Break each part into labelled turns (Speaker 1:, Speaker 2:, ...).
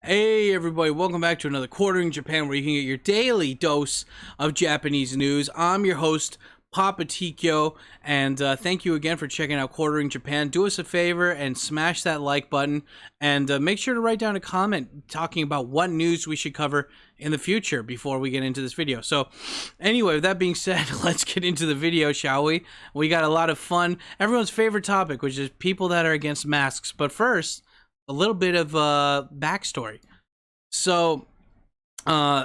Speaker 1: Hey everybody, welcome back to another Quartering Japan where you can get your daily dose of Japanese news. I'm your host, Papa Tikyo, and thank you again for checking out Quartering Japan. Do us a favor and smash that like button, and make sure to write down a comment talking about what news we should cover in the future before we get into this video. So anyway, with that being said, let's get into the video, shall we? We got a lot of fun, everyone's favorite topic, which is people that are against masks. But first, a little bit of backstory. So,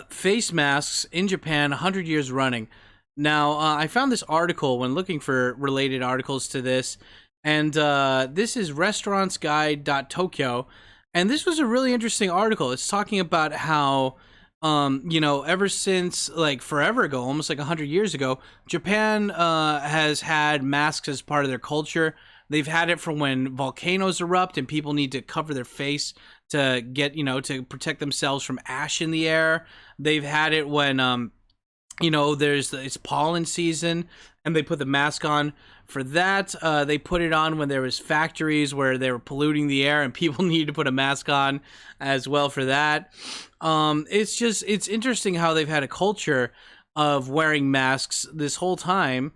Speaker 1: face masks in Japan, 100 years running. Now, I found this article when looking for related articles to this, and this is restaurantsguide.tokyo, and this was a really interesting article. It's talking about how, ever since, like, forever ago, almost like 100 years ago, Japan has had masks as part of their culture. They've had it from when volcanoes erupt and people need to cover their face to get, to protect themselves from ash in the air. They've had it when, it's pollen season and they put the mask on for that. They put it on when there was factories where they were polluting the air and people needed to put a mask on as well for that. It's interesting how they've had a culture of wearing masks this whole time.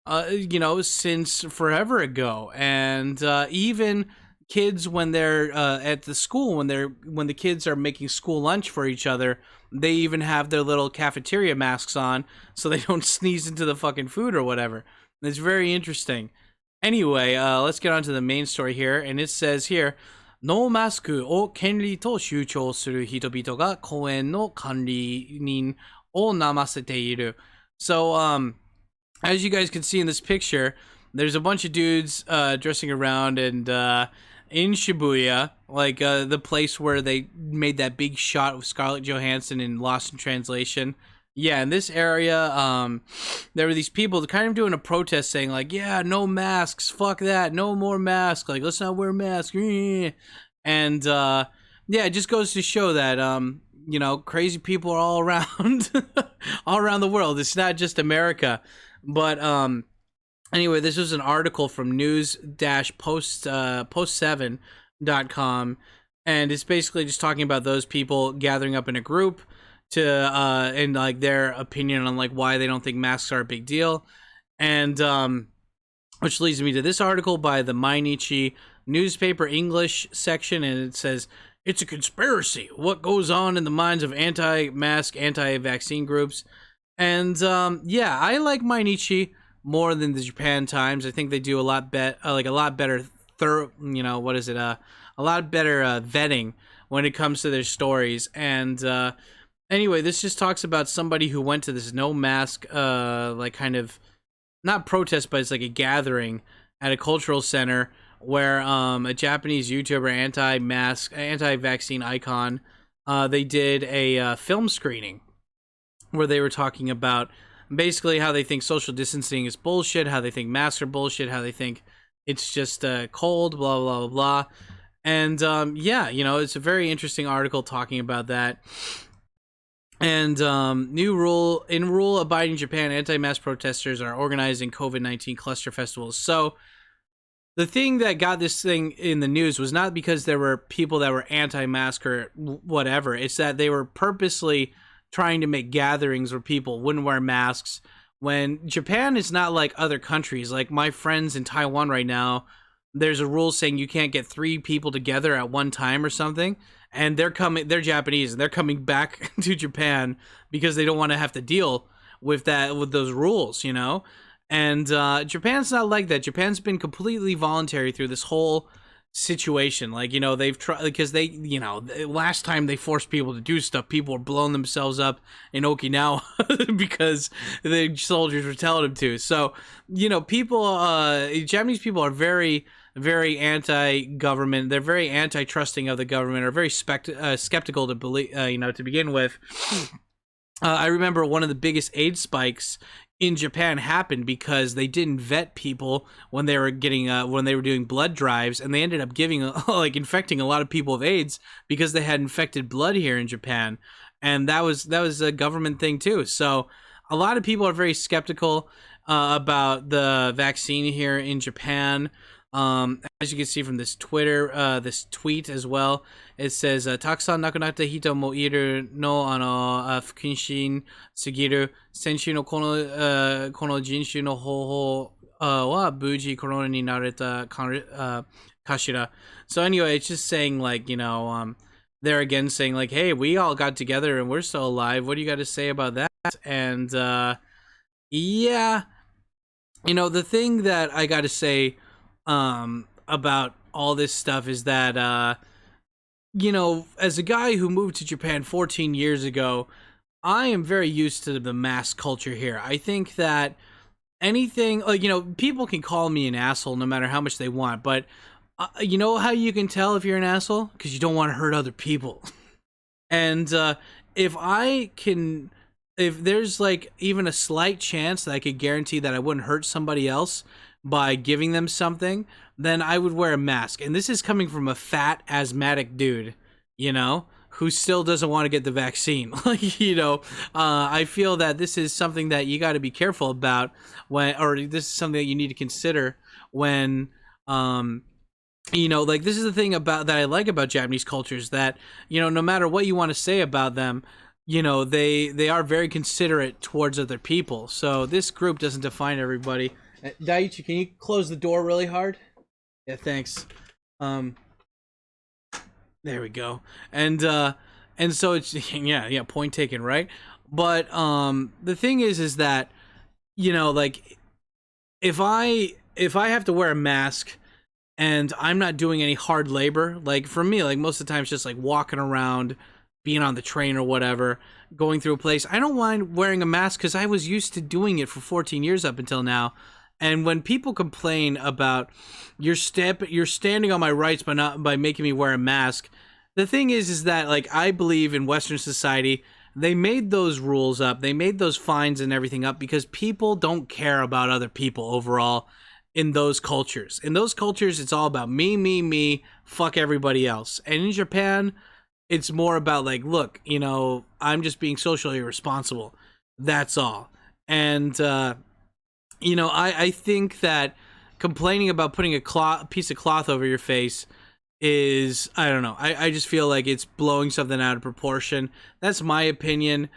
Speaker 1: Since forever ago, and even kids when they're at the school, when the kids are making school lunch for each other, they even have their little cafeteria masks on so they don't sneeze into the fucking food or whatever. It's very interesting. Anyway, let's get on to the main story here, and it says here, No maskを権利と主張する人々が公園の管理人を怠ませている. So, as you guys can see in this picture, there's a bunch of dudes dressing around and in Shibuya, like the place where they made that big shot of Scarlett Johansson in Lost in Translation. Yeah, in this area, there were these people kind of doing a protest saying like, yeah, no masks, fuck that, no more masks, like, let's not wear masks. And yeah, it just goes to show that, crazy people are all around, all around the world. It's not just America. But anyway, this was an article from news-post7.com, and it's basically just talking about those people gathering up in a group to and like their opinion on like why they don't think masks are a big deal. And which leads me to this article by the Mainichi newspaper English section, and it says, "It's a conspiracy. What goes on in the minds of anti-mask, anti-vaccine groups?" And yeah, I like Mainichi more than the Japan Times. I think they do a lot better, a lot better a lot better vetting when it comes to their stories. And anyway, this just talks about somebody who went to this no mask, like kind of not protest, but it's like a gathering at a cultural center where a Japanese YouTuber, anti-mask, anti-vaccine icon, they did a film screening where they were talking about basically how they think social distancing is bullshit, how they think masks are bullshit, how they think it's just cold, blah, blah, blah, blah. And yeah, it's a very interesting article talking about that. And new rule, in rule-abiding Japan, anti-mask protesters are organizing COVID-19 cluster festivals. So the thing that got this thing in the news was not because there were people that were anti-mask or whatever. It's that they were purposely trying to make gatherings where people wouldn't wear masks, when Japan is not like other countries. Like my friends in Taiwan right now, there's a rule saying you can't get 3 people together at one time or something, and they're Japanese and they're coming back to Japan because they don't want to have to deal with those rules, and Japan's not like that. Japan's been completely voluntary through this whole situation. Like, they've tried, because they, last time they forced people to do stuff, people were blowing themselves up in Okinawa because the soldiers were telling them to. So, Japanese people are very, very anti-government. They're very anti-trusting of the government, are very skeptical to believe, to begin with. I remember one of the biggest AIDS spikes in Japan happened because they didn't vet people when they were doing blood drives, and they ended up infecting a lot of people with AIDS because they had infected blood here in Japan, and that was a government thing too. So a lot of people are very skeptical about the vaccine here in Japan. As you can see from this this tweet as well, it says, "Takusan nakunatta hito mo iru no fukinshin sugiru. Senshu no kono jinshu no hoho wa buji corona ni nareta kashira." So anyway, it's just saying, like, you know, they're again saying, like, hey, we all got together and we're still alive. What do you got to say about that? And yeah, you know, the thing that I got to say about all this stuff is that, you know, as a guy who moved to Japan 14 years ago, I am very used to the mask culture here. I think that anything, like, you know, people can call me an asshole no matter how much they want, but you know how you can tell if you're an asshole? Because you don't want to hurt other people. And if there's like even a slight chance that I could guarantee that I wouldn't hurt somebody else by giving them something, then I would wear a mask. And this is coming from a fat asthmatic dude, you know, who still doesn't want to get the vaccine. Like, you know, I feel that this is something that you got to be careful about or this is something that you need to consider when, you know, like, this is the thing about that I like about Japanese cultures, that, you know, no matter what you want to say about them, you know, they are very considerate towards other people. So this group doesn't define everybody. Daiichi, can you close the door really hard? Yeah, thanks. There we go. And so it's yeah, point taken, right? But the thing is that, you know, like, if I have to wear a mask and I'm not doing any hard labor, like, for me, like, most of the time it's just like walking around, being on the train or whatever, going through a place, I don't mind wearing a mask because I was used to doing it for 14 years up until now. And when people complain about you're standing on my rights by making me wear a mask, the thing is that, like, I believe in Western society, they made those rules up, they made those fines and everything up because people don't care about other people overall in those cultures. In those cultures, it's all about me, fuck everybody else. And in Japan, it's more about, like, look, you know, I'm just being socially responsible. That's all. And, you know, I think that complaining about putting a piece of cloth over your face is, I don't know, I just feel like it's blowing something out of proportion. That's my opinion.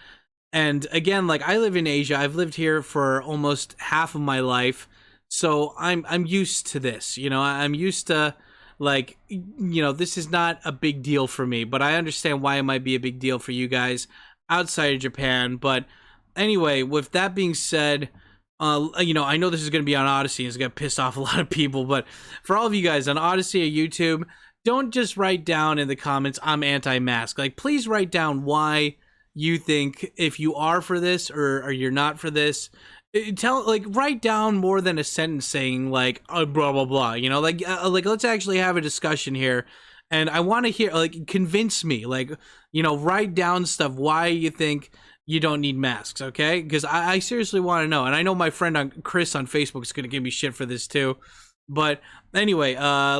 Speaker 1: And again, like, I live in Asia. I've lived here for almost half of my life. So I'm used to this, you know, I'm used to, like, you know, this is not a big deal for me, but I understand why it might be a big deal for you guys outside of Japan. But anyway, with that being said, you know, I know this is going to be on Odyssey and it's going to piss off a lot of people, but for all of you guys on Odyssey or YouTube, don't just write down in the comments, I'm anti-mask. Like, please write down why you think, if you are for this or you're not for this. Write down more than a sentence saying, like, blah blah blah, you know, like let's actually have a discussion here, and I want to hear, like, convince me, like, you know, write down stuff why you think you don't need masks, okay? Because I seriously want to know, and I know my friend Chris on Facebook is gonna give me shit for this too. But anyway,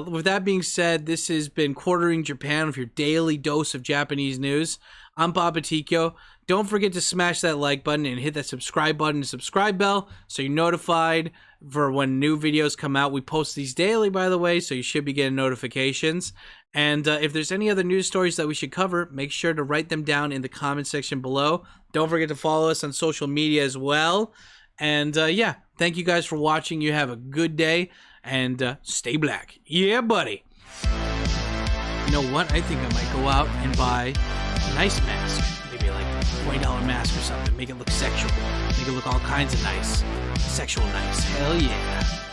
Speaker 1: with that being said, this has been Quartering Japan with your daily dose of Japanese news. I'm BTICOIN. Don't forget to smash that like button and hit that subscribe button and subscribe bell so you're notified for when new videos come out. We post these daily, by the way, so you should be getting notifications. And if there's any other news stories that we should cover, make sure to write them down in the comment section below. Don't forget to follow us on social media as well. And yeah, thank you guys for watching. You have a good day and stay black. Yeah, buddy. You know what? I think I might go out and buy a nice mask. Maybe like a $20 mask or something. Make it look sexual. Make it look all kinds of nice. Sexual nice. Hell yeah.